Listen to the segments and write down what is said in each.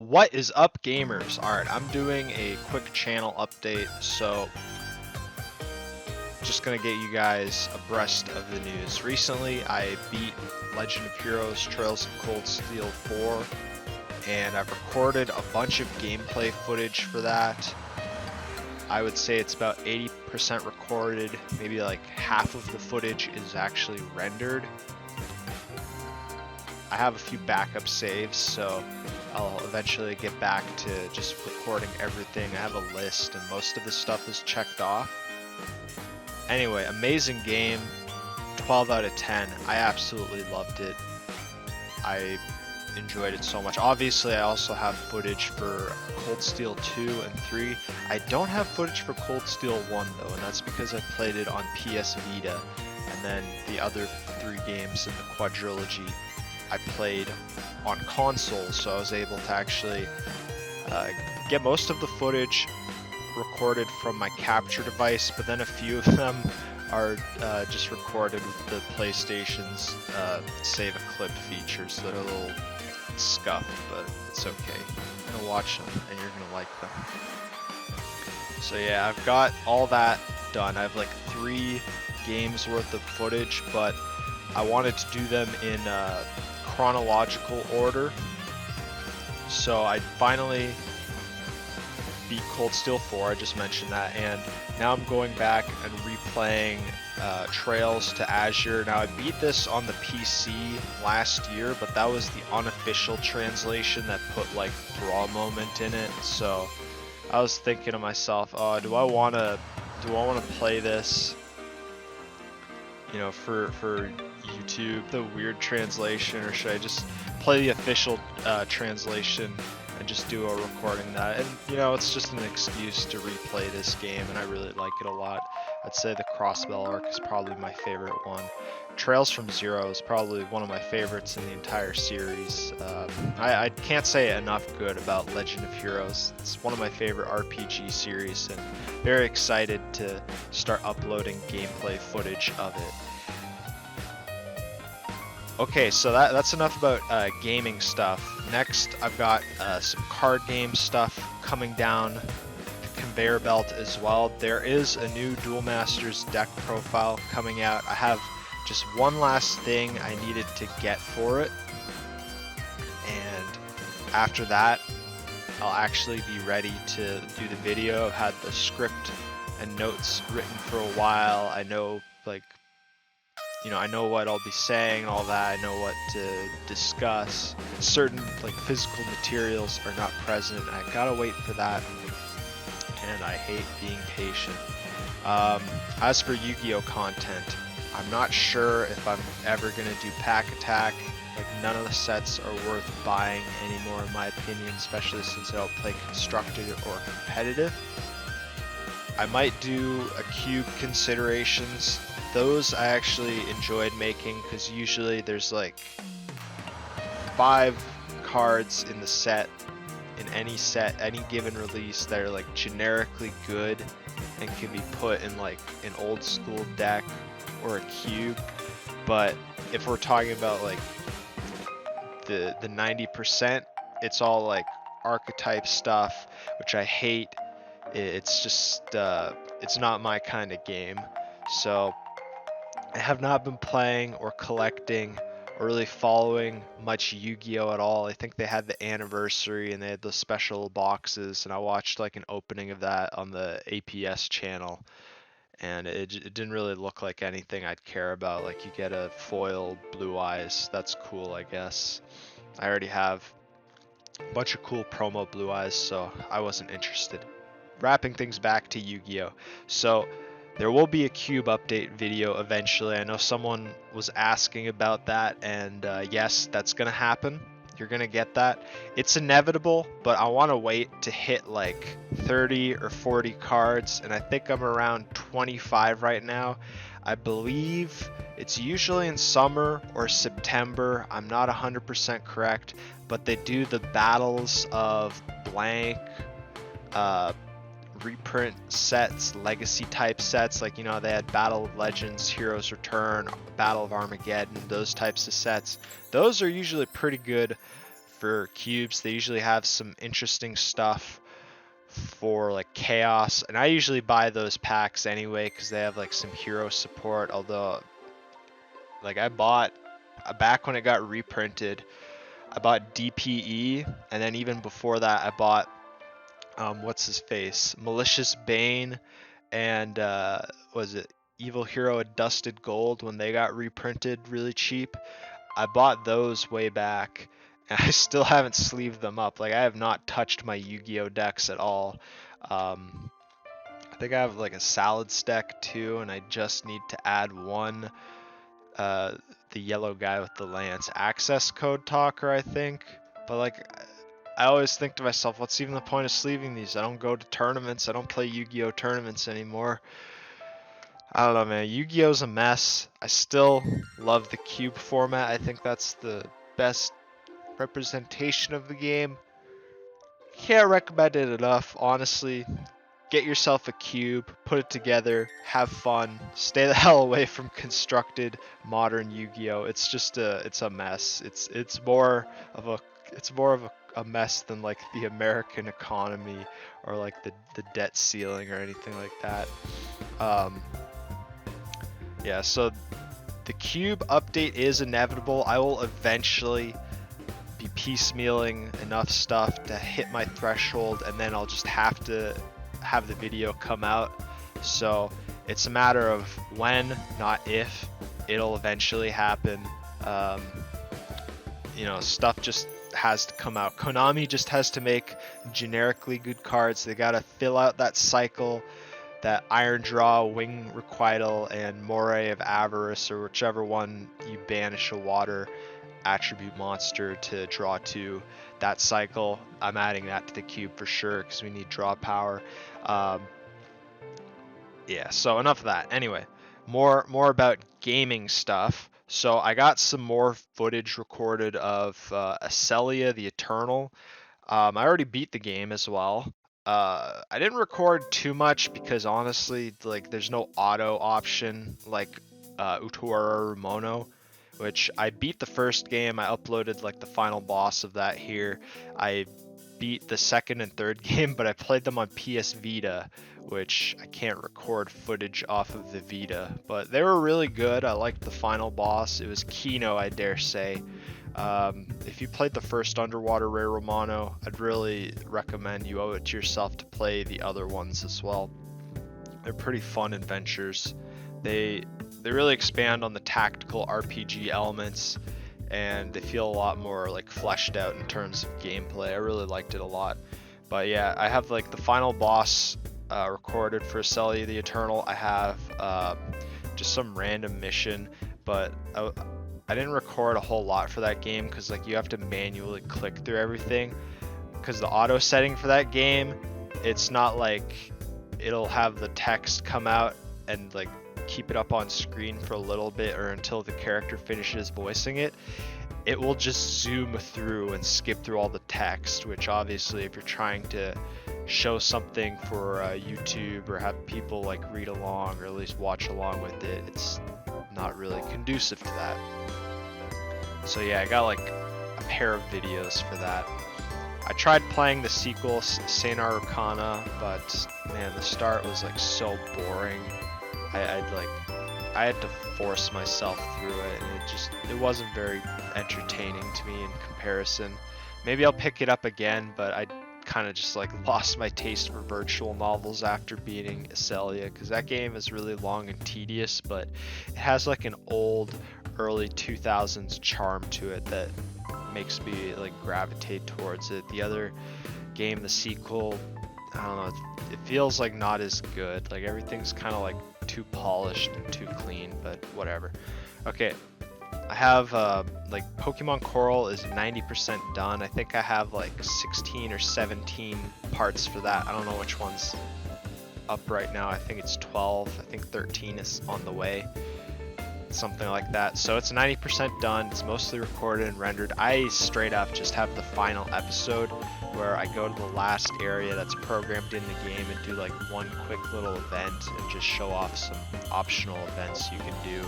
What is up, gamers? Alright, I'm doing a quick channel update, so just gonna get you guys abreast of the news. Recently, I beat Legend of Heroes Trails of Cold Steel 4, and I've recorded a bunch of gameplay footage for that. I would say it's about 80% recorded, maybe like half of the footage is actually rendered. I have a few backup saves, so I'll eventually get back to just recording everything. I have a list and most of the stuff is checked off. Anyway, amazing game, 12 out of 10. I absolutely loved it. I enjoyed it so much. Obviously, I also have footage for Cold Steel 2 and 3. I don't have footage for Cold Steel 1 though, and that's because I played it on PS Vita, and then the other 3 games in the quadrilogy I played on console, so I was able to actually get most of the footage recorded from my capture device, but then a few of them are just recorded with the PlayStation's save a clip features that are a little scuffed, but it's okay. You're gonna watch them and you're gonna like them. So yeah, I've got all that done. I have like 3 games worth of footage, but I wanted to do them in chronological order. So I finally beat Cold Steel 4, I just mentioned that, and now I'm going back and replaying Trails to Azure. Now I beat this on the PC last year, but that was the unofficial translation that put like Brawl Moment in it. So I was thinking to myself, oh, do I want to play this, you know, for YouTube, the weird translation, or should I just play the official translation and just do a recording that? And you know, it's just an excuse to replay this game, and I really like it a lot. I'd say the Crossbell arc is probably my favorite one. Trails from Zero is probably one of my favorites in the entire series. I can't say enough good about Legend of Heroes. It's one of my favorite RPG series, and very excited to start uploading gameplay footage of it. Okay, so that's enough about gaming stuff. Next, I've got some card game stuff coming down the conveyor belt as well. There is a new Duel Masters deck profile coming out. I have just one last thing I needed to get for it, and after that, I'll actually be ready to do the video. I've had the script and notes written for a while. I know, like, you know, I know what I'll be saying and all that. I know what to discuss. Certain like physical materials are not present. I gotta wait for that, and I hate being patient. As for Yu-Gi-Oh content, I'm not sure if I'm ever gonna do Pack Attack. Like, none of the sets are worth buying anymore, in my opinion, especially since I don't play constructed or competitive. I might do a cube considerations. Those I actually enjoyed making, because usually there's like 5 cards in the set, in any set, any given release, that are like generically good and can be put in like an old school deck or a cube. But if we're talking about like the 90%, it's all like archetype stuff, which I hate. It's just it's not my kind of game. So I have not been playing or collecting or really following much Yu-Gi-Oh at all. I think they had the anniversary and they had the special boxes, and I watched like an opening of that on the APS channel, and it didn't really look like anything I'd care about. Like, you get a foil Blue Eyes, that's cool, I guess. I already have a bunch of cool promo Blue Eyes, so I wasn't interested. Wrapping things back to Yu-Gi-Oh. So there will be a cube update video eventually. I know someone was asking about that, and yes, that's gonna happen. You're gonna get that. It's inevitable, but I want to wait to hit like 30 or 40 cards, and I think I'm around 25 right now. I believe it's usually in summer or September. I'm not 100% correct, but they do the battles of blank, reprint sets, legacy type sets, like, you know, they had Battle of Legends, Heroes Return, Battle of Armageddon, those types of sets. Those are usually pretty good for cubes. They usually have some interesting stuff for like chaos, and I usually buy those packs anyway because they have like some hero support. Although, like, I bought back when it got reprinted, I bought DPE, and then even before that I bought what's his face, Malicious Bane, and was it Evil Hero Dusted Gold when they got reprinted really cheap. I bought those way back, and I still haven't sleeved them up. Like, I have not touched my Yu-Gi-Oh decks at all. I think I have like a Salads deck too, and I just need to add one, the yellow guy with the lance, access code talker, I think. But like, I always think to myself, what's even the point of sleeving these? I don't go to tournaments. I don't play Yu-Gi-Oh tournaments anymore. I don't know, man. Yu-Gi-Oh's a mess. I still love the cube format. I think that's the best representation of the game. Can't recommend it enough, honestly. Get yourself a cube, put it together, have fun, stay the hell away from constructed modern Yu-Gi-Oh. It's just it's a mess. It's more of a mess than like the American economy or like the debt ceiling or anything like that. Yeah, so the cube update is inevitable. I will eventually be piecemealing enough stuff to hit my threshold, and then I'll just have to have the video come out. So it's a matter of when, not if. It'll eventually happen. You know, stuff just has to come out. Konami just has to make generically good cards. They gotta fill out that cycle, that Iron Draw, Wing Requital, and Moray of Avarice, or whichever one you banish a water attribute monster to draw to. That cycle, I'm adding that to the cube for sure because we need draw power. Yeah, so enough of that. Anyway, more about gaming stuff. So I got some more footage recorded of Acelia the Eternal. I already beat the game as well. I didn't record too much because honestly, like, there's no auto option like Utuara Rumono, which I beat the first game. I uploaded like the final boss of that here. I beat the second and third game, but I played them on PS Vita, which I can't record footage off of the Vita, but they were really good. I liked the final boss. It was Kino, I dare say. If you played the first Underwater Rare Romano, I'd really recommend you owe it to yourself to play the other ones as well. They're pretty fun adventures. They really expand on the tactical RPG elements, and they feel a lot more like fleshed out in terms of gameplay. I really liked it a lot. But yeah, I have like the final boss recorded for Acelia the Eternal. I have just some random mission, but I didn't record a whole lot for that game because like you have to manually click through everything, because the auto setting for that game, it's not like it'll have the text come out and like keep it up on screen for a little bit or until the character finishes voicing it. It will just zoom through and skip through all the text, which obviously if you're trying to show something for YouTube or have people like read along or at least watch along with it, it's not really conducive to that. So yeah, I got like a pair of videos for that. I tried playing the sequel, Saint Arcana, but man, the start was like so boring. I had to force myself through it, and it wasn't very entertaining to me in comparison. Maybe I'll pick it up again, but I kind of just like lost my taste for virtual novels after beating Acelia, because that game is really long and tedious, but it has like an old early 2000s charm to it that makes me like gravitate towards it. The other game, the sequel, I don't know, it feels like not as good. Like everything's kind of like too polished and too clean, but whatever. Okay, I have like Pokemon Coral is 90% done. I think I have like 16 or 17 parts for that. I don't know which one's up right now. I think it's 12. I think 13 is on the way. Something like that. So it's 90% done. It's mostly recorded and rendered. I straight up just have the final episode where I go to the last area that's programmed in the game and do like one quick little event and just show off some optional events you can do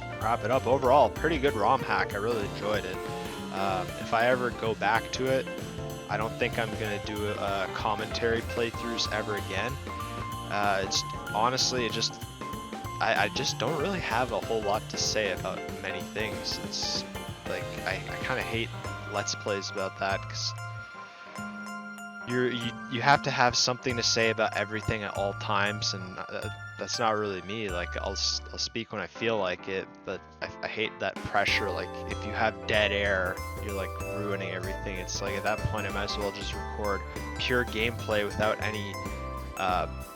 and wrap it up. Overall, pretty good ROM hack. I really enjoyed it. If I ever go back to it, I don't think I'm gonna do commentary playthroughs ever again. It's honestly, I just don't really have a whole lot to say about many things. It's like I kind of hate Let's Plays about that, because you have to have something to say about everything at all times, and that's not really me. Like I'll speak when I feel like it, but I hate that pressure. Like if you have dead air, you're like ruining everything. It's like at that point I might as well just record pure gameplay without any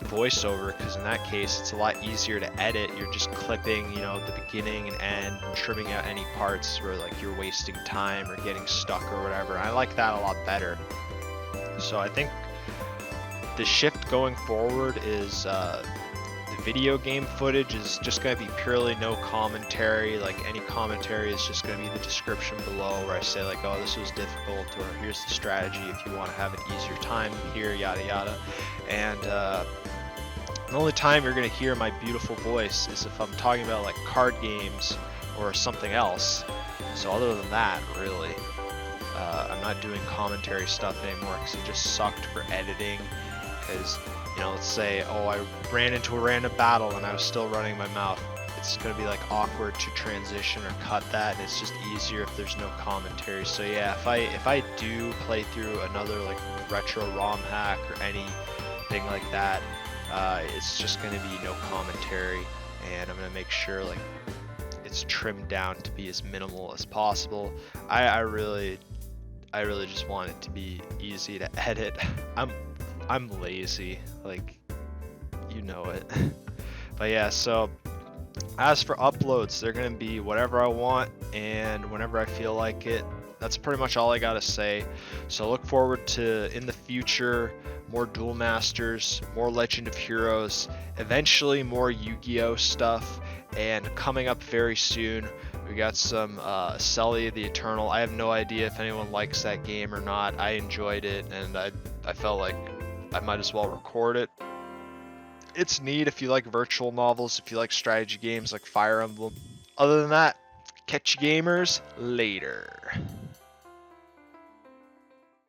voiceover, because in that case it's a lot easier to edit. You're just clipping, you know, the beginning and end, trimming out any parts where like you're wasting time or getting stuck or whatever. I like that a lot better. So I think the shift going forward is the video game footage is just going to be purely no commentary. Like any commentary is just going to be the description below where I say like, oh, this was difficult, or here's the strategy if you want to have an easier time here, yada yada. And the only time you're going to hear my beautiful voice is if I'm talking about like card games or something else. So other than that, really, I'm not doing commentary stuff anymore because it just sucked for editing. Because, you know, let's say, oh, I ran into a random battle and I was still running my mouth. It's going to be like awkward to transition or cut that, and it's just easier if there's no commentary. So yeah, if I do play through another like retro ROM hack or anything like that, it's just going to be no commentary, and I'm going to make sure like it's trimmed down to be as minimal as possible. I really just want it to be easy to edit. I'm lazy, like, you know it. But yeah, so as for uploads, they're gonna be whatever I want and whenever I feel like it. That's pretty much all I gotta say. So look forward to, in the future, more Duel Masters, more Legend of Heroes, eventually more Yu-Gi-Oh stuff, and coming up very soon, we got some Selly the Eternal. I have no idea if anyone likes that game or not. I enjoyed it, and I felt like I might as well record it. It's neat if you like virtual novels, if you like strategy games like Fire Emblem. Other than that, catch you gamers later.